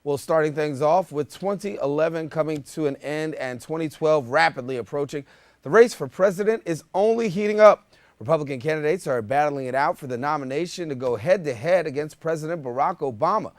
Well, starting things off with 2011 coming to an end and 2012 rapidly approaching, the race for president is only heating up. Republican candidates are battling it out for the nomination to go head-to-head against President Barack Obama.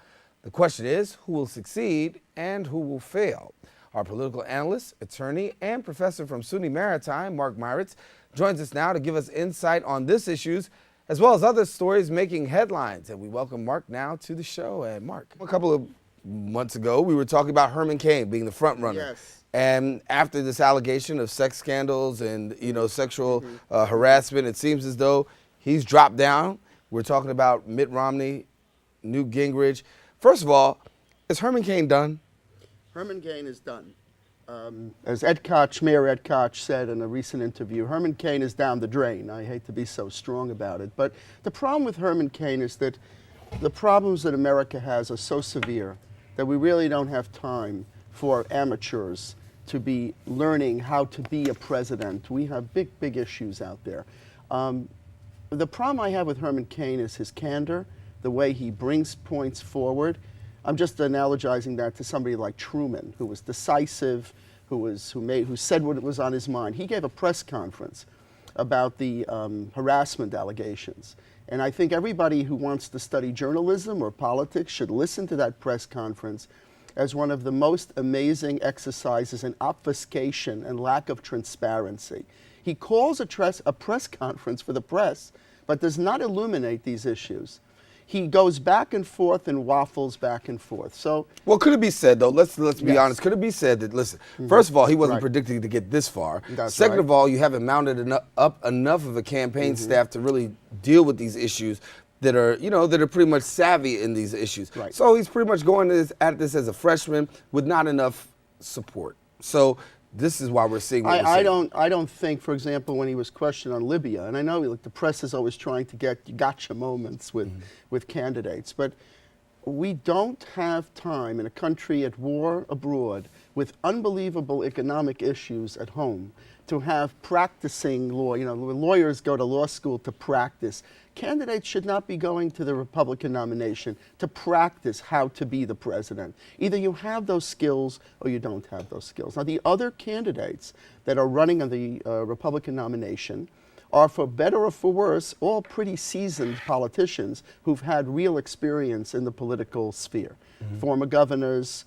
The question is, who will succeed and who will fail? Our political analyst, attorney, and professor from SUNY Maritime, Mark Meirowitz, joins us now to give us insight on this issues, as well as other stories making headlines. And we welcome Mark now to the show. And Mark, a couple of months ago, we were talking about Herman Cain being the front runner. Yes. And after this allegation of sex scandals and, sexual harassment, it seems as though he's dropped down. We're talking about Mitt Romney, Newt Gingrich. First of all, is Herman Cain done? Herman Cain is done. As Mayor Ed Koch said in a recent interview, Herman Cain is down the drain. I hate to be so strong about it, but the problem with Herman Cain is that the problems that America has are so severe that we really don't have time for amateurs to be learning how to be a president. We have big issues out there. The problem I have with Herman Cain is his candor, the way he brings points forward. I'm just analogizing that to somebody like Truman, who was decisive, who said what was on his mind. He gave a press conference about the harassment allegations. And I think everybody who wants to study journalism or politics should listen to that press conference as one of the most amazing exercises in obfuscation and lack of transparency. He calls a press conference for the press, but does not illuminate these issues. He goes back and forth and waffles back and forth. So, well, could it be said, though, let's be honest, could it be said that, listen, first of all, he wasn't predicting to get this far. Second of all, you haven't mounted up enough of a campaign staff to really deal with these issues that are, that are pretty much savvy in these issues. Right. So he's pretty much going at this as a freshman with not enough support. So this is why we're seeing what we're seeing. I don't think, for example, when he was questioned on Libya, and I know the press is always trying to get gotcha moments with candidates, but we don't have time in a country at war abroad with unbelievable economic issues at home to have practicing law. Lawyers go to law school to practice. Candidates should not be going to the Republican nomination to practice how to be the president. Either you have those skills or you don't have those skills. Now, the other candidates that are running on the Republican nomination are, for better or for worse, all pretty seasoned politicians who've had real experience in the political sphere. Former governors,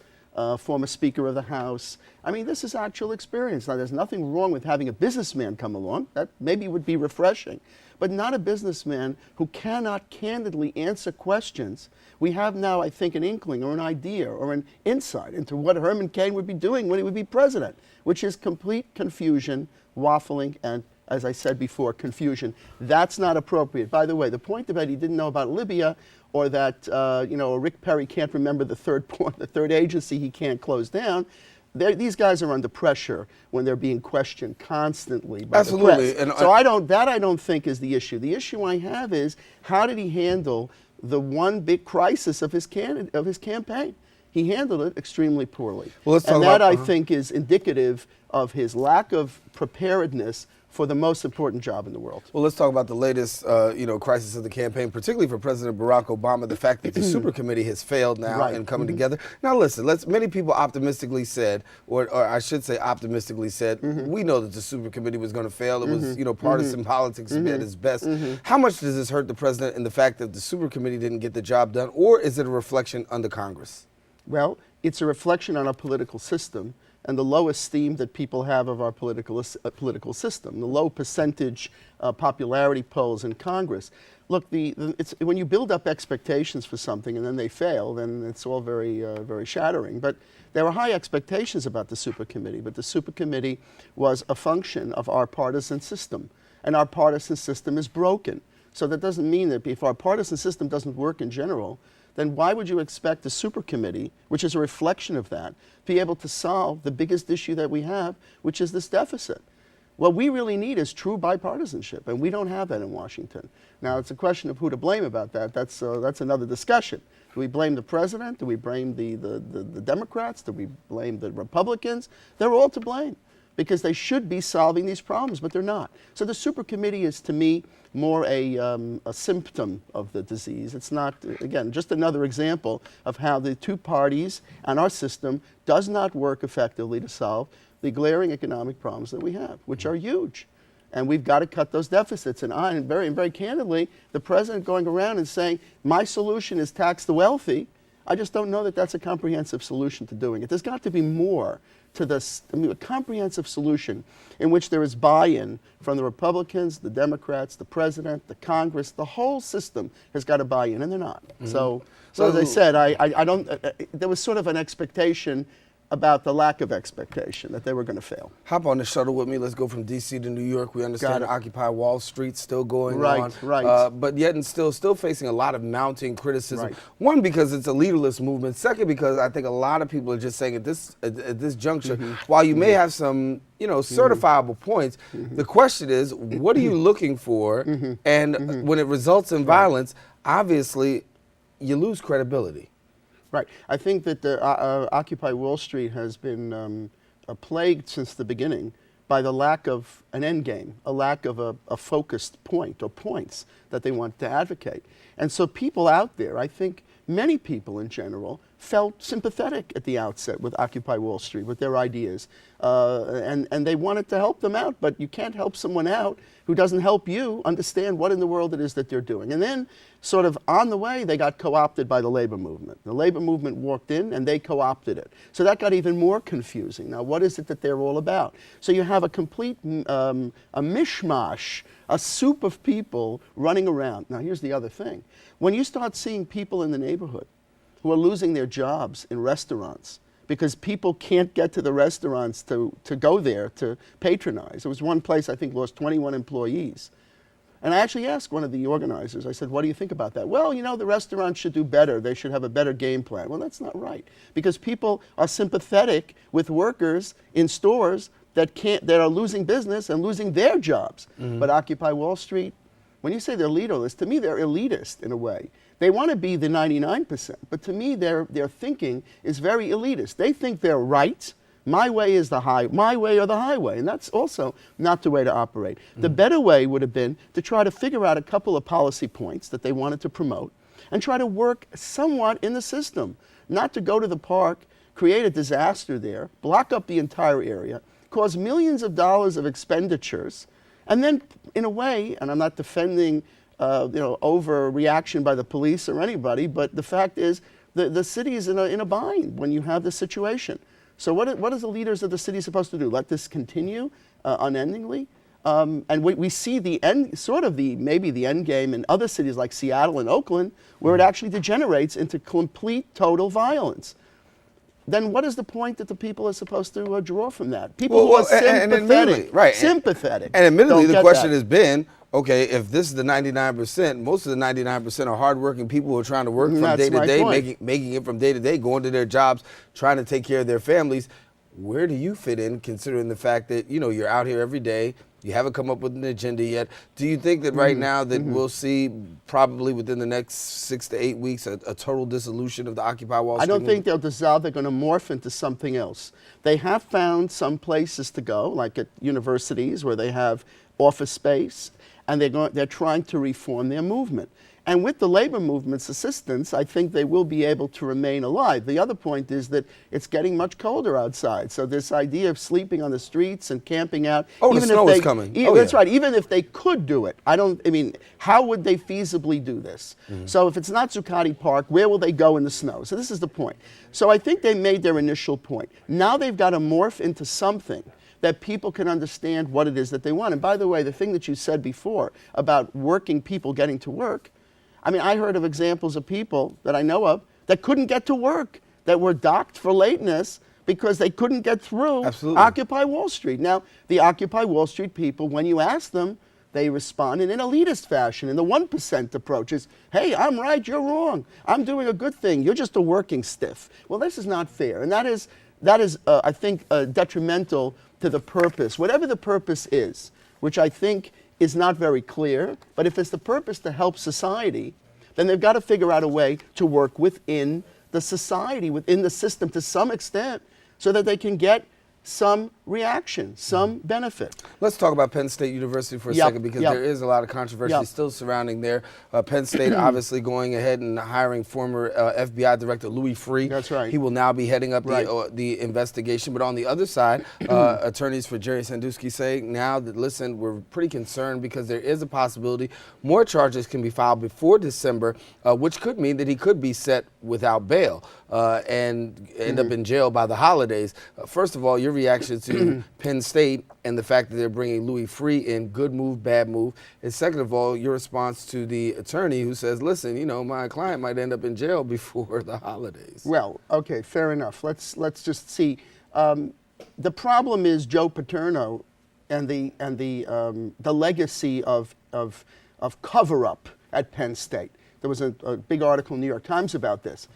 former Speaker of the House. I mean, this is actual experience. Now, there's nothing wrong with having a businessman come along. That maybe would be refreshing. But not a businessman who cannot candidly answer questions. We have now, I think, an inkling or an idea or an insight into what Herman Cain would be doing when he would be president, which is complete confusion, waffling, and, as I said before, confusion. That's not appropriate. By the way, the point about he didn't know about Libya, or that Rick Perry can't remember the third agency he can't close down. These guys are under pressure when they're being questioned constantly by the press. And so I don't think is the issue. The issue I have is, how did he handle the one big crisis of his campaign? He handled it extremely poorly. Well, let's talk and about, that, I think, is indicative of his lack of preparedness for the most important job in the world. Well, let's talk about the latest, crisis of the campaign, particularly for President Barack Obama, the fact that the super committee has failed now in coming together. Now, listen, many people optimistically said, or I should say optimistically said, we know that the super committee was going to fail. It was, partisan politics at its best. How much does this hurt the president in the fact that the super committee didn't get the job done, or is it a reflection on the Congress? Well, it's a reflection on our political system and the low esteem that people have of our political system, the low percentage popularity polls in Congress. Look, when you build up expectations for something and then they fail, then it's all very shattering. But there were high expectations about the super committee, but the super committee was a function of our partisan system, and our partisan system is broken. So that doesn't mean that if our partisan system doesn't work in general, then why would you expect the super committee, which is a reflection of that, to be able to solve the biggest issue that we have, which is this deficit? What we really need is true bipartisanship, and we don't have that in Washington. Now, it's a question of who to blame about that. That's another discussion. Do we blame the president? Do we blame the Democrats? Do we blame the Republicans? They're all to blame, because they should be solving these problems, but they're not. So the super committee is, to me, more a symptom of the disease. It's not, again, just another example of how the two parties and our system does not work effectively to solve the glaring economic problems that we have, which are huge. And we've got to cut those deficits. And very candidly, the president going around and saying, my solution is tax the wealthy, I just don't know that that's a comprehensive solution to doing it. There's got to be more to this, a comprehensive solution in which there is buy-in from the Republicans, the Democrats, the president, the Congress. The whole system has got to buy in, and they're not. So as I said, I don't. There was sort of an expectation about the lack of expectation that they were going to fail. Hop on the shuttle with me. Let's go from D.C. to New York. We understand Occupy Wall Street still going on. Right. But yet and still facing a lot of mounting criticism. Right. One, because it's a leaderless movement. Second, because I think a lot of people are just saying at this juncture, while you may have some, certifiable points, the question is, what are you looking for? And when it results in violence, obviously, you lose credibility. Right. I think that the Occupy Wall Street has been plagued since the beginning by the lack of an end game, a lack of a focused point or points that they want to advocate. And so people out there, I think many people in general, felt sympathetic at the outset with Occupy Wall Street, with their ideas. And they wanted to help them out, but you can't help someone out who doesn't help you understand what in the world it is that they're doing. And then, sort of on the way, they got co-opted by the labor movement. The labor movement walked in and they co-opted it. So that got even more confusing. Now, what is it that they're all about? So you have a complete a mishmash, a soup of people running around. Now, here's the other thing. When you start seeing people in the neighborhood who are losing their jobs in restaurants because people can't get to the restaurants to go there to patronize. There was one place I think lost 21 employees. And I actually asked one of the organizers, I said, what do you think about that? Well, the restaurants should do better. They should have a better game plan. Well, that's not right, because people are sympathetic with workers in stores that are losing business and losing their jobs. But Occupy Wall Street, when you say they're leaderless, to me they're elitist in a way. They want to be the 99%, but to me their thinking is very elitist. They think they're right. My way is my way or the highway, and that's also not the way to operate. The better way would have been to try to figure out a couple of policy points that they wanted to promote and try to work somewhat in the system, not to go to the park, create a disaster there, block up the entire area, cause millions of dollars of expenditures, and then, in a way, and I'm not defending overreaction by the police or anybody, but the fact is the city is in a bind when you have this situation. So what are the leaders of the city supposed to do? Let this continue unendingly? And we see the end, maybe the end game in other cities like Seattle and Oakland, where it actually degenerates into complete, total violence. Then what is the point that the people are supposed to draw from that? People who are sympathetic, sympathetic. And admittedly, the question has been, okay, if this is the 99%, most of the 99% are hardworking people who are trying to work from day to day, making it from day to day, going to their jobs, trying to take care of their families. Where do you fit in, considering the fact that, you're out here every day, you haven't come up with an agenda yet? Do you think that right now that we'll see probably within the next 6 to 8 weeks a total dissolution of the Occupy Wall Street? I don't think they'll dissolve. They're going to morph into something else. They have found some places to go, like at universities where they have office space, and they're trying to reform their movement. And with the labor movement's assistance, I think they will be able to remain alive. The other point is that it's getting much colder outside. So this idea of sleeping on the streets and camping out. Oh, the snow is coming. That's right. Even if they could do it, how would they feasibly do this? So if it's not Zuccotti Park, where will they go in the snow? So this is the point. So I think they made their initial point. Now they've got to morph into something that people can understand what it is that they want. And by the way, the thing that you said before about working people getting to work, I heard of examples of people that I know of that couldn't get to work, that were docked for lateness because they couldn't get through Occupy Wall Street. Now, the Occupy Wall Street people, when you ask them, they respond in an elitist fashion, in the 1% approach is, hey, I'm right, you're wrong. I'm doing a good thing. You're just a working stiff. Well, this is not fair. And that is I think, detrimental to the purpose, whatever the purpose is, which I think is not very clear. But if it's the purpose to help society, then they've got to figure out a way to work within the society, within the system to some extent, so that they can get some reaction, some benefit. Let's talk about Penn State University for a Yep, second, because yep. there is a lot of controversy Yep. still surrounding there. Penn State obviously going ahead and hiring former FBI Director Louis Freeh. That's right. He will now be heading up Right. the investigation. But on the other side, attorneys for Jerry Sandusky say now that, listen, we're pretty concerned because there is a possibility more charges can be filed before December, which could mean that he could be set without bail and end up in jail by the holidays. First of all, your reaction to Penn State and the fact that they're bringing Louis Freeh in, good move, bad move. And second of all, your response to the attorney who says, listen, you know, my client might end up in jail before the holidays. Well, okay, fair enough. Let's just see. The problem is Joe Paterno and the legacy of cover-up at Penn State. There was a big article in the New York Times about this.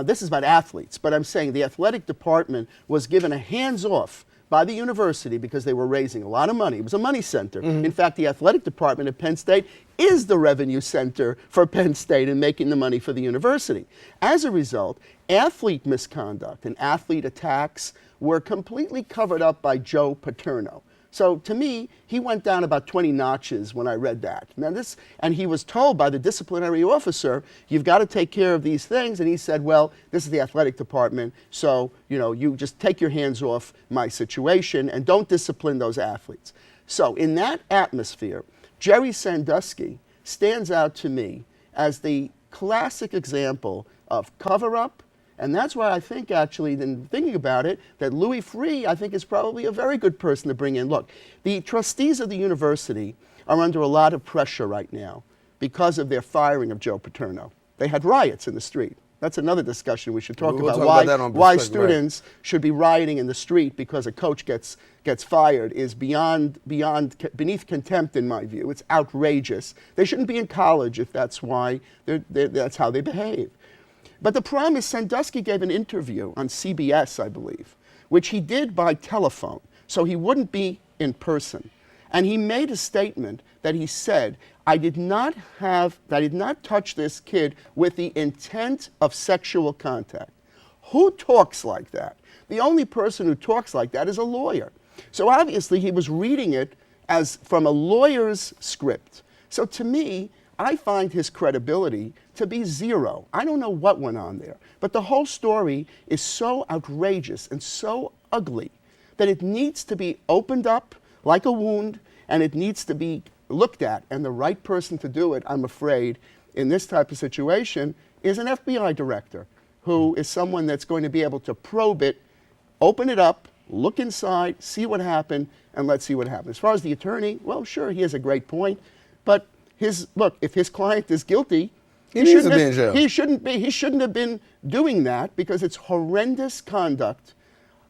This is about athletes, but I'm saying the athletic department was given a hands-off by the university because they were raising a lot of money. It was a money center. In fact, the athletic department at Penn State is the revenue center for Penn State in making the money for the university. As a result, athlete misconduct and athlete attacks were completely covered up by Joe Paterno. So to me, he went down about 20 notches when I read that. Now and he was told by the disciplinary officer, you've got to take care of these things. And he said, well, this is the athletic department, so you just take your hands off my situation and don't discipline those athletes. So in that atmosphere, Jerry Sandusky stands out to me as the classic example of cover-up. And that's why I think, actually, in thinking about it, that Louis Freeh, I think, is probably a very good person to bring in. Look, the trustees of the university are under a lot of pressure right now because of their firing of Joe Paterno. They had riots in the street. That's another discussion we should talk We'll about. talk about that Why right. students should be rioting in the street because a coach gets fired is beneath contempt, in my view. It's outrageous. They shouldn't be in college if that's why that's how they behave. But the problem is Sandusky gave an interview on CBS, I believe, which he did by telephone, so he wouldn't be in person. And he made a statement that he said, I did not touch this kid with the intent of sexual contact. Who talks like that? The only person who talks like that is a lawyer. So obviously he was reading it as from a lawyer's script. So to me, I find his credibility to be zero. I don't know what went on there. But the whole story is so outrageous and so ugly that it needs to be opened up like a wound, and it needs to be looked at. And the right person to do it, I'm afraid, in this type of situation, is an FBI director, who is someone that's going to be able to probe it, open it up, look inside, see what happened, and let's see what happens. As far as the attorney, well, sure, he has a great point, but if his client is guilty, he shouldn't have been doing that, because it's horrendous conduct,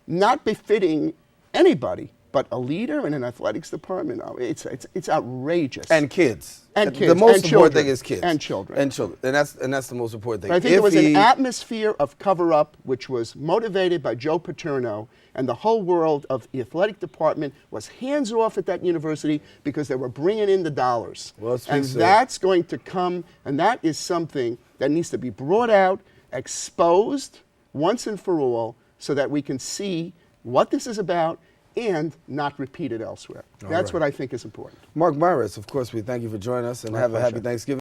not befitting anybody but a leader in an athletics department. It's outrageous. And kids. And kids. The most and important children. thing is kids. And children. And children. And that's the most important thing. But I think there was an atmosphere of cover-up which was motivated by Joe Paterno, and the whole world of the athletic department was hands-off at that university because they were bringing in the dollars. Well, and that's going to come, and that is something that needs to be brought out, exposed once and for all, so that we can see what this is about and not repeat it elsewhere. That's what I think is important. Mark Meirowitz, of course, we thank you for joining us, and have a happy Thanksgiving.